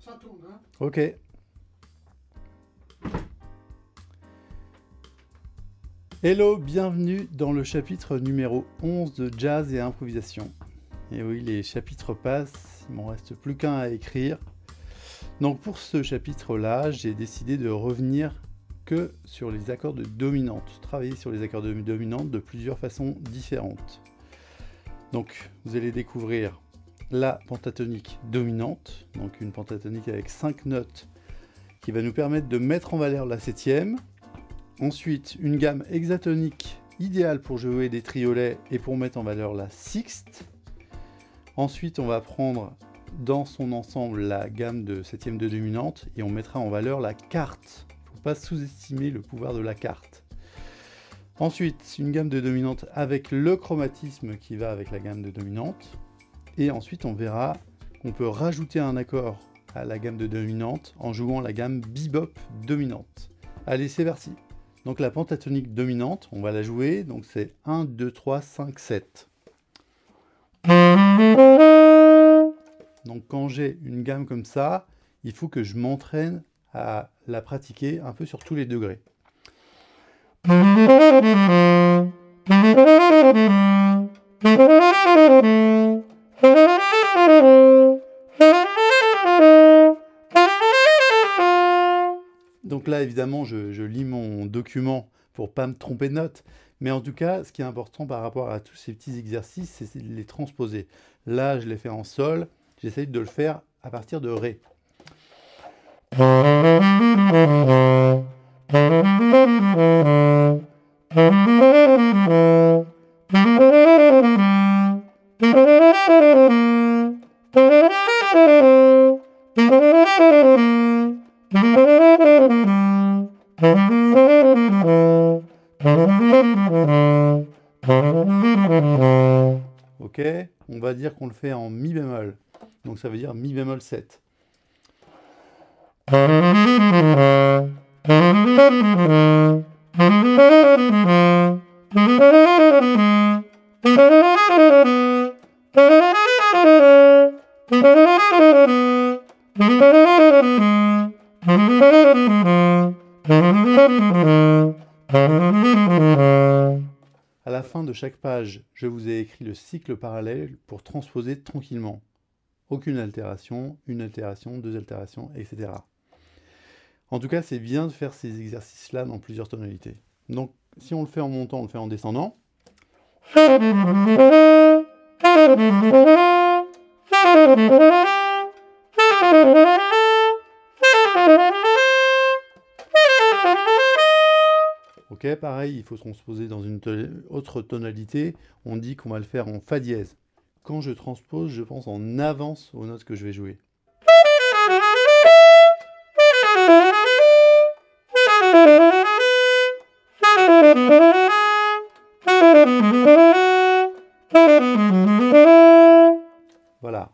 Ça tourne, hein. Ok. Hello, bienvenue dans le chapitre numéro 11 de Jazz et Improvisation. Et oui, les chapitres passent, il m'en reste plus qu'un à écrire. Donc pour ce chapitre-là, j'ai décidé de revenir que sur les accords de dominante, travailler sur les accords de dominante de plusieurs façons différentes. Donc vous allez découvrir la pentatonique dominante, donc une pentatonique avec 5 notes qui va nous permettre de mettre en valeur la septième. Ensuite, une gamme hexatonique idéale pour jouer des triolets et pour mettre en valeur la sixte. Ensuite, on va prendre dans son ensemble la gamme de septième de dominante et on mettra en valeur la quarte. Il ne faut pas sous-estimer le pouvoir de la quarte. Ensuite, une gamme de dominante avec le chromatisme qui va avec la gamme de dominante. Et ensuite, on verra qu'on peut rajouter un accord à la gamme de dominante en jouant la gamme bebop dominante. Allez, c'est parti. Donc la pentatonique dominante, on va la jouer. Donc c'est 1, 2, 3, 5, 7. Donc quand j'ai une gamme comme ça, il faut que je m'entraîne à la pratiquer un peu sur tous les degrés. Donc là, évidemment, je lis mon document pour ne pas me tromper de notes. Mais en tout cas, ce qui est important par rapport à tous ces petits exercices, c'est de les transposer. Là, je l'ai fait en sol. J'essaye de le faire à partir de Ré. Ok, on va dire qu'on le fait en mi bémol. Donc ça veut dire mi bémol 7. À la fin de chaque page, je vous ai écrit le cycle parallèle pour transposer tranquillement. Aucune altération, une altération, deux altérations, etc. En tout cas, c'est bien de faire ces exercices-là dans plusieurs tonalités. Donc, si on le fait en montant, on le fait en descendant. Ok, pareil, il faut se transposer dans une autre tonalité. On dit qu'on va le faire en fa dièse. Quand je transpose, je pense en avance aux notes que je vais jouer. Voilà.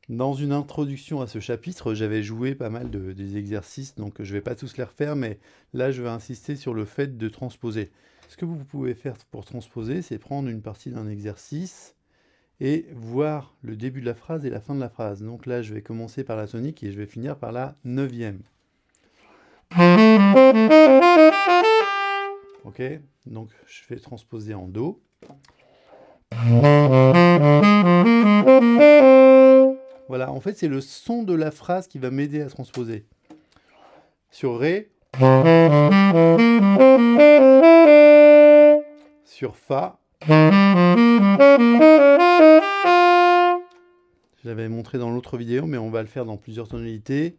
Dans une introduction à ce chapitre, j'avais joué pas mal des exercices, donc je ne vais pas tous les refaire, mais là je vais insister sur le fait de transposer. Ce que vous pouvez faire pour transposer, c'est prendre une partie d'un exercice et voir le début de la phrase et la fin de la phrase. Donc là, je vais commencer par la tonique et je vais finir par la neuvième. Ok, donc je vais transposer en Do. Voilà, en fait, c'est le son de la phrase qui va m'aider à transposer. Sur Ré. Sur Fa. Je l'avais montré dans l'autre vidéo, mais on va le faire dans plusieurs tonalités.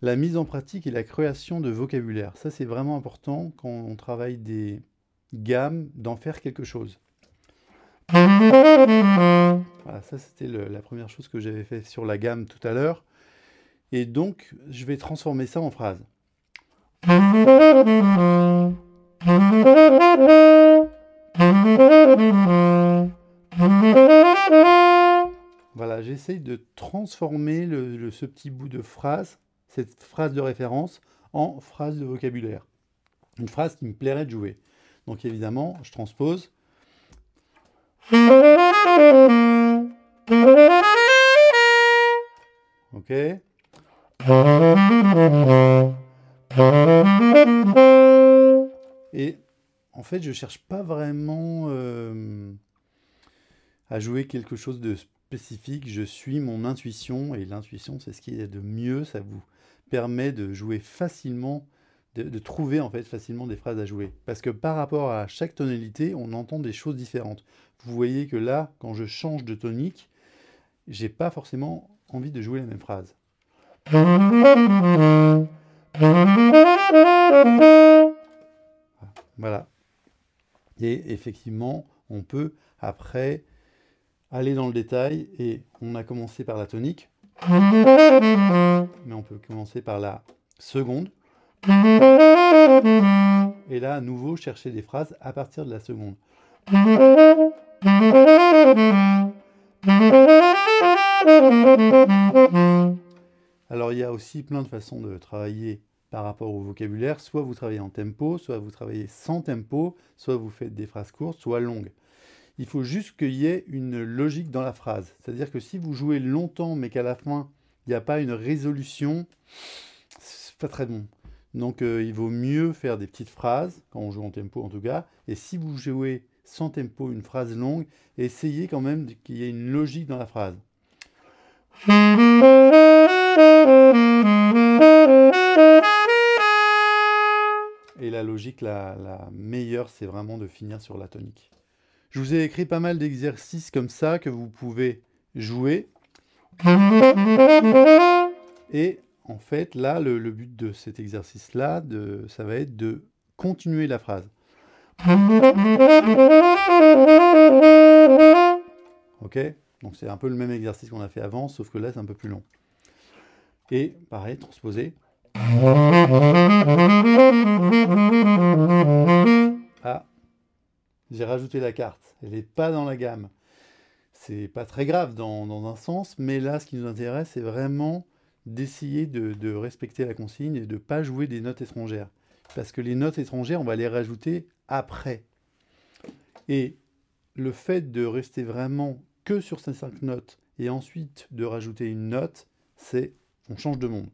La mise en pratique et la création de vocabulaire. Ça, c'est vraiment important quand on travaille des gammes, d'en faire quelque chose. Voilà, ça c'était la première chose que j'avais fait sur la gamme tout à l'heure. Et donc, je vais transformer ça en phrase. Voilà, j'essaye de transformer ce petit bout de phrase, cette phrase de référence, en phrase de vocabulaire. Une phrase qui me plairait de jouer. Donc évidemment, je transpose. Ok. Et en fait, je cherche pas vraiment à jouer quelque chose de spécifique. Je suis mon intuition, et l'intuition, c'est ce qui est de mieux. Ça vous permet de jouer facilement, de trouver en fait facilement des phrases à jouer. Parce que par rapport à chaque tonalité, on entend des choses différentes. Vous voyez que là, quand je change de tonique, j'ai pas forcément envie de jouer la même phrase. Voilà. Et effectivement, on peut après aller dans le détail, et on a commencé par la tonique, mais on peut commencer par la seconde. Et là, à nouveau, chercher des phrases à partir de la seconde. Alors, il y a aussi plein de façons de travailler par rapport au vocabulaire. Soit vous travaillez en tempo, soit vous travaillez sans tempo, soit vous faites des phrases courtes, soit longues. Il faut juste qu'il y ait une logique dans la phrase. C'est-à-dire que si vous jouez longtemps, mais qu'à la fin, il n'y a pas une résolution, c'est pas très bon. Donc, il vaut mieux faire des petites phrases, quand on joue en tempo en tout cas. Et si vous jouez sans tempo une phrase longue, essayez quand même qu'il y ait une logique dans la phrase. Et la logique la meilleure, c'est vraiment de finir sur la tonique. Je vous ai écrit pas mal d'exercices comme ça que vous pouvez jouer. Et en fait, là, le but de cet exercice-là, ça va être de continuer la phrase. Ok? Donc c'est un peu le même exercice qu'on a fait avant, sauf que là, c'est un peu plus long. Et pareil, transposer. Ah, j'ai rajouté la carte. Elle n'est pas dans la gamme. C'est pas très grave dans un sens, mais là, ce qui nous intéresse, c'est vraiment d'essayer de respecter la consigne et de ne pas jouer des notes étrangères. Parce que les notes étrangères, on va les rajouter après. Et le fait de rester vraiment que sur ces 5 notes et ensuite de rajouter une note, c'est on change de monde.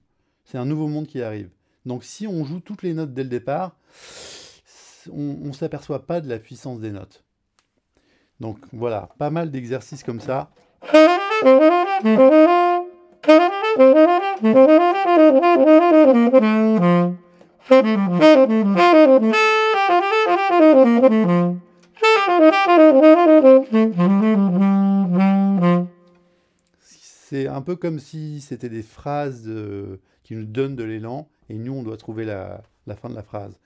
C'est un nouveau monde qui arrive. Donc si on joue toutes les notes dès le départ, on ne s'aperçoit pas de la puissance des notes. Donc voilà, pas mal d'exercices comme ça. C'est un peu comme si c'était des phrases qui nous donnent de l'élan, et nous, on doit trouver la fin de la phrase.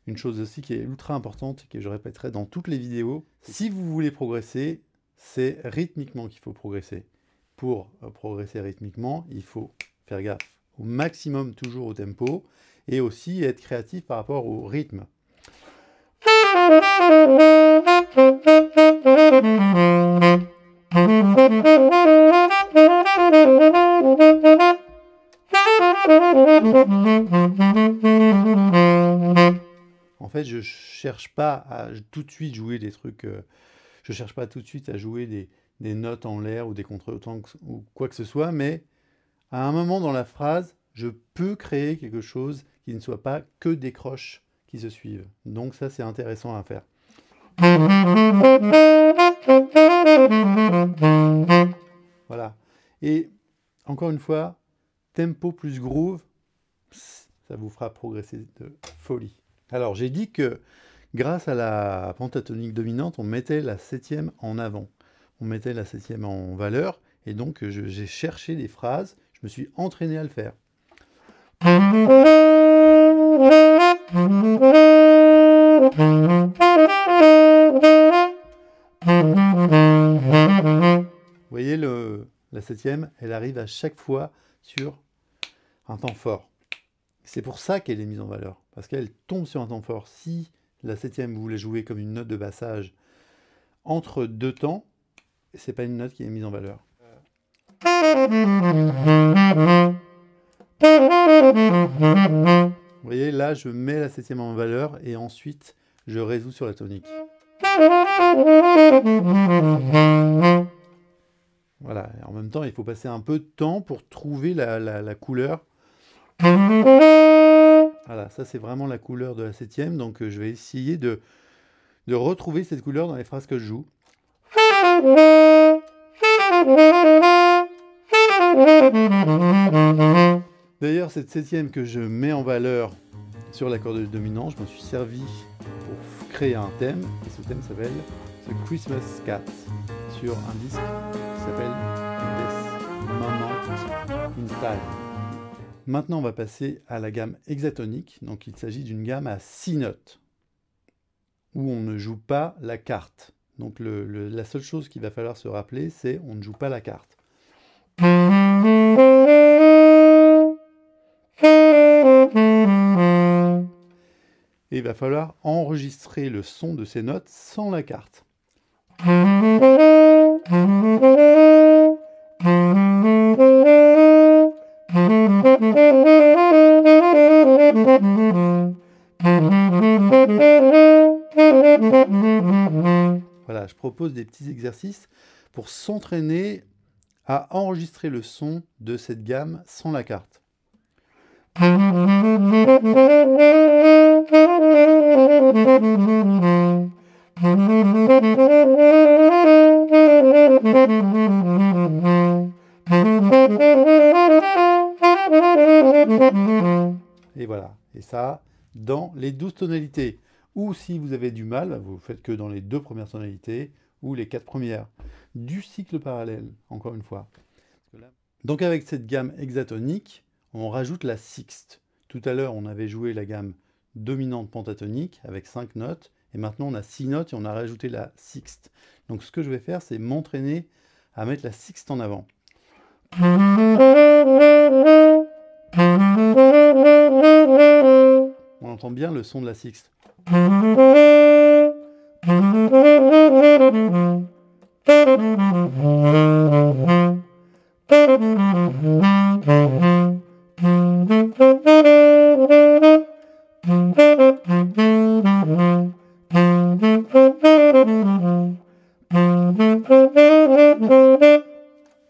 Une chose aussi qui est ultra importante, et que je répéterai dans toutes les vidéos, si vous voulez progresser, c'est rythmiquement qu'il faut progresser. Pour progresser rythmiquement, il faut faire gaffe au maximum toujours au tempo, et aussi être créatif par rapport au rythme. En fait, je cherche pas à tout de suite jouer des trucs. Je cherche pas tout de suite à jouer des notes en l'air ou des contretemps ou quoi que ce soit, mais à un moment dans la phrase, je peux créer quelque chose qui ne soit pas que des croches qui se suivent. Donc ça, c'est intéressant à faire. Voilà. Et encore une fois, tempo plus groove, ça vous fera progresser de folie. Alors, j'ai dit que grâce à la pentatonique dominante, on mettait la septième en avant. On mettait la septième en valeur, et donc j'ai cherché des phrases, je me suis entraîné à le faire. Vous voyez, la septième, elle arrive à chaque fois sur un temps fort. C'est pour ça qu'elle est mise en valeur, parce qu'elle tombe sur un temps fort. Si la septième, vous voulez jouer comme une note de bassage entre deux temps, c'est pas une note qui est mise en valeur. Vous voyez, là, je mets la septième en valeur et ensuite, je résous sur la tonique. Voilà, et en même temps, il faut passer un peu de temps pour trouver la couleur Voilà, ça c'est vraiment la couleur de la septième, donc je vais essayer de retrouver cette couleur dans les phrases que je joue. D'ailleurs, cette septième que je mets en valeur sur l'accord de dominant, je m'en suis servi pour créer un thème, et ce thème s'appelle The Christmas Cat, sur un disque qui s'appelle This Moment in Time. Maintenant, on va passer à la gamme hexatonique, donc il s'agit d'une gamme à 6 notes, où on ne joue pas la carte. Donc la seule chose qu'il va falloir se rappeler, c'est on ne joue pas la carte. Et il va falloir enregistrer le son de ces notes sans la carte. Voilà, je propose des petits exercices pour s'entraîner à enregistrer le son de cette gamme sans la carte. Et voilà, et ça dans les 12 tonalités. Ou si vous avez du mal, vous faites que dans les 2 premières tonalités ou les 4 premières du cycle parallèle, encore une fois. Donc avec cette gamme hexatonique, on rajoute la sixte. Tout à l'heure, on avait joué la gamme dominante pentatonique avec 5 notes, et maintenant on a 6 notes et on a rajouté la sixte. Donc ce que je vais faire, c'est m'entraîner à mettre la sixte en avant. On entend bien le son de la sixte.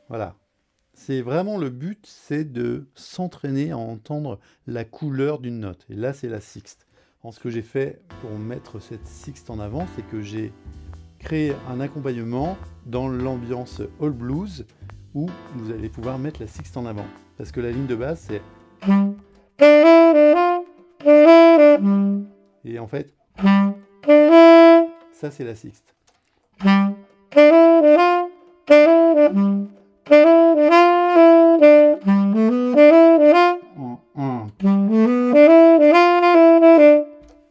Voilà. C'est vraiment le but, c'est de s'entraîner à entendre la couleur d'une note. Et là, c'est la sixte. Ce que j'ai fait pour mettre cette sixte en avant, c'est que j'ai créé un accompagnement dans l'ambiance all blues où vous allez pouvoir mettre la sixte en avant. Parce que la ligne de base, c'est... Et en fait, ça, c'est la sixte.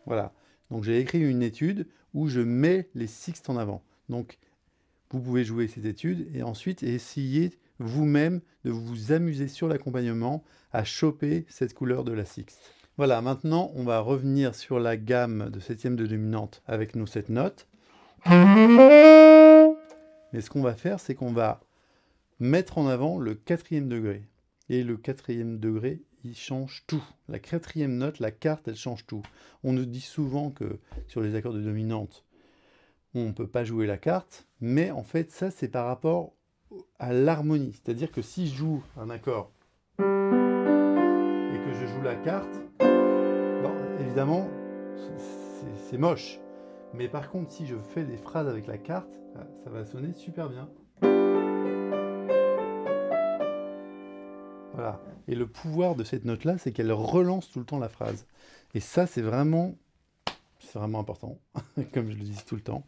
Voilà, donc j'ai écrit une étude où je mets les sixtes en avant. Donc vous pouvez jouer cette étude et ensuite essayer vous-même de vous amuser sur l'accompagnement à choper cette couleur de la sixte. Voilà, maintenant on va revenir sur la gamme de septième de dominante avec nos 7 notes. Mais ce qu'on va faire, c'est qu'on va mettre en avant le 4e degré. Et le 4e degré, il change tout. La 4e note, la carte, elle change tout. On nous dit souvent que sur les accords de dominante, on ne peut pas jouer la carte, mais en fait, ça, c'est par rapport à l'harmonie. C'est-à-dire que si je joue un accord et que je joue la carte, bon, évidemment, c'est moche. Mais par contre, si je fais des phrases avec la carte, ça va sonner super bien. Voilà. Et le pouvoir de cette note-là, c'est qu'elle relance tout le temps la phrase. Et ça, c'est vraiment important, comme je le dis tout le temps.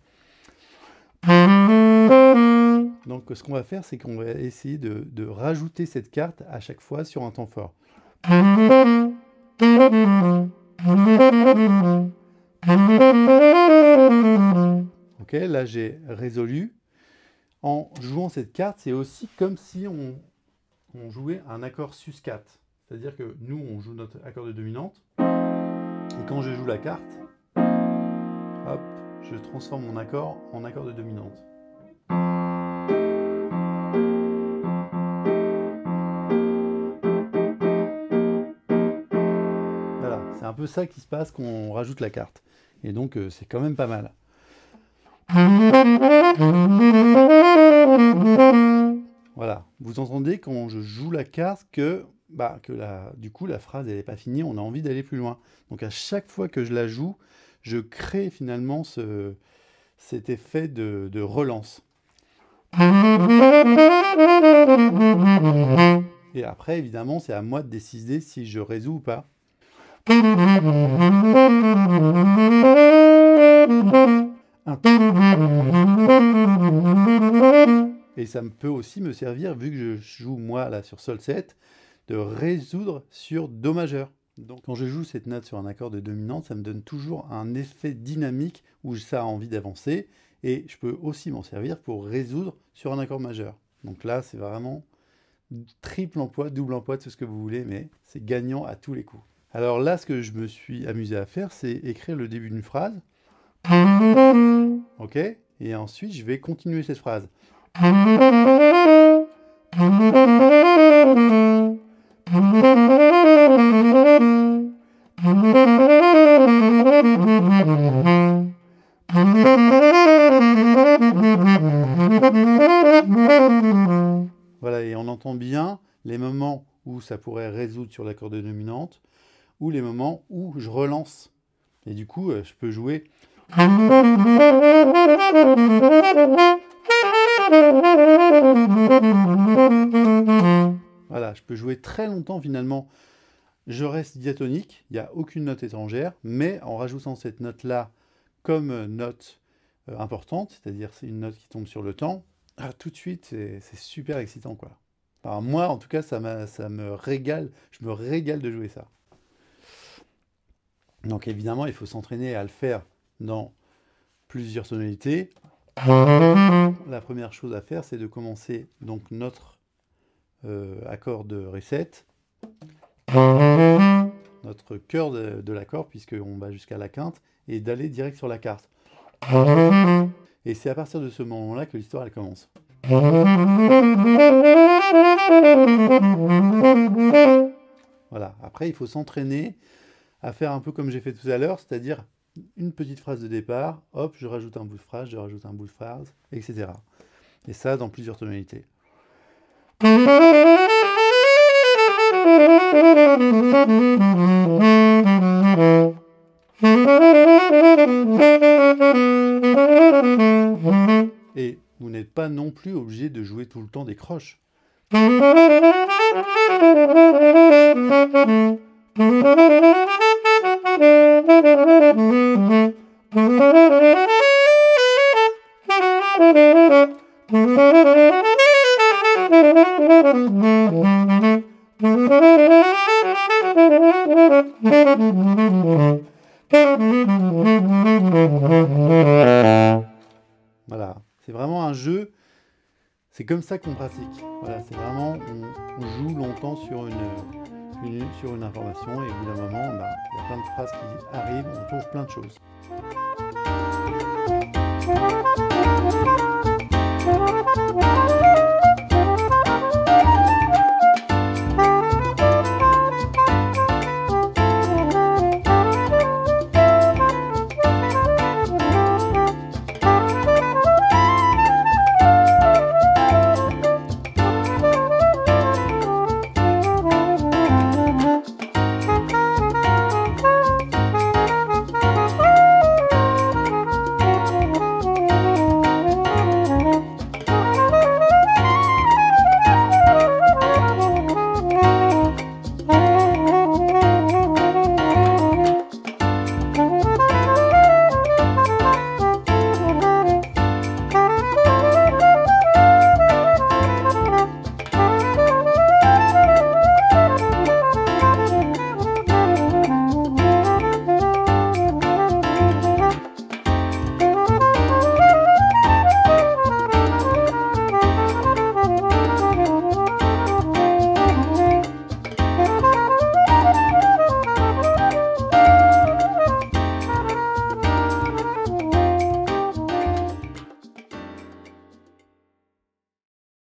Donc, ce qu'on va faire, c'est qu'on va essayer de rajouter cette carte à chaque fois sur un temps fort. Ok, là, j'ai résolu. En jouant cette carte, c'est aussi comme si on jouait un accord sus4. C'est-à-dire que nous, on joue notre accord de dominante. Et quand je joue la carte, hop, je transforme mon accord en accord de dominante. Voilà, c'est un peu ça qui se passe quand on rajoute la carte. Et donc, c'est quand même pas mal. Voilà, vous entendez quand je joue la carte que du coup, la phrase n'est pas finie, on a envie d'aller plus loin. Donc à chaque fois que je la joue, je crée finalement cet effet de relance. Et après, évidemment, c'est à moi de décider si je résous ou pas. Et ça peut aussi me servir, vu que je joue moi là sur Sol 7, de résoudre sur Do majeur. Donc quand je joue cette note sur un accord de dominante, ça me donne toujours un effet dynamique où ça a envie d'avancer. Et je peux aussi m'en servir pour résoudre sur un accord majeur. Donc là, c'est vraiment triple emploi, double emploi, tout ce que vous voulez, mais c'est gagnant à tous les coups. Alors là, ce que je me suis amusé à faire, c'est écrire le début d'une phrase. Ok ? Et ensuite, je vais continuer cette phrase. Voilà, et on entend bien les moments où ça pourrait résoudre sur l'accord de dominante, ou les moments où je relance. Et du coup, je peux jouer. Voilà, je peux jouer très longtemps finalement. Je reste diatonique, il n'y a aucune note étrangère, mais en rajoutant cette note-là comme note importante, c'est-à-dire c'est une note qui tombe sur le temps, tout de suite, c'est super excitant, quoi. Alors moi, en tout cas, ça me régale, je me régale de jouer ça. Donc évidemment, il faut s'entraîner à le faire dans plusieurs tonalités. La première chose à faire, c'est de commencer donc notre accord de reset, notre cœur de l'accord, puisqu'on va jusqu'à la quinte, et d'aller direct sur la carte. Et c'est à partir de ce moment-là que l'histoire elle commence. Voilà. Après, il faut s'entraîner à faire un peu comme j'ai fait tout à l'heure, c'est-à-dire une petite phrase de départ, hop, je rajoute un bout de phrase, je rajoute un bout de phrase, etc. Et ça dans plusieurs tonalités. Et vous n'êtes pas non plus obligé de jouer tout le temps des croches. Voilà, c'est vraiment un jeu, c'est comme ça qu'on pratique. Voilà, c'est vraiment, on joue longtemps sur une information et au bout d'un moment, il y a plein de phrases qui arrivent, on trouve plein de choses.